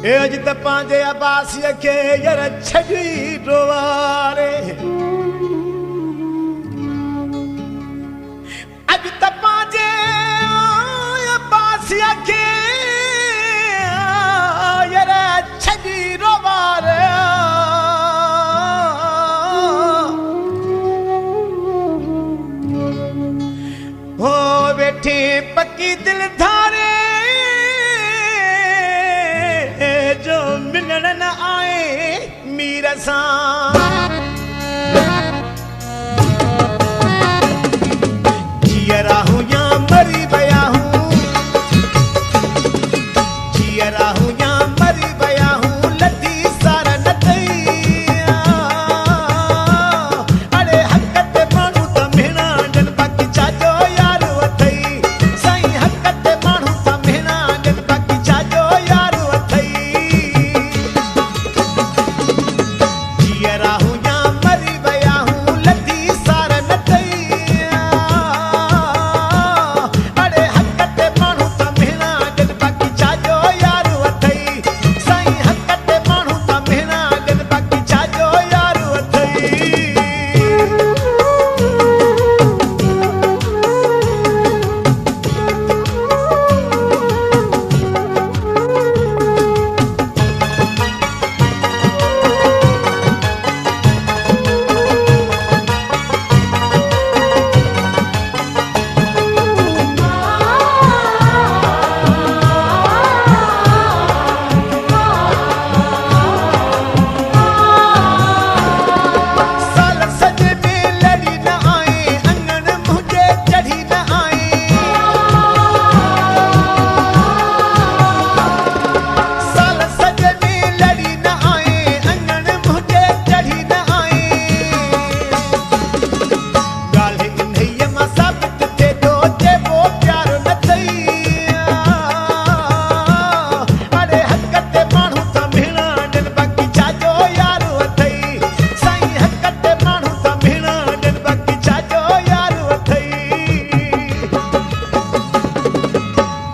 अज त पंहिंजे अब्बासीअ खे यार छॾी रोवारे अज त पंहिंजे अब्बासीअ खे यार छॾी रोवारे हो वेठी पकी दिल धारे जो मिलण न आए मीर सां जियरा हूं या मरी विया हूं जियरा हूं या मरी विया हूं लधी सार न थई अरे हक़ ते माण्हू त मेणा ॾियनि बाक़ी छाजो यार अथई साईं हक़ ते माण्हू त मेणा ॾियनि बाक़ी छाजो यार अथई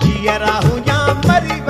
जियरा हूं या मरी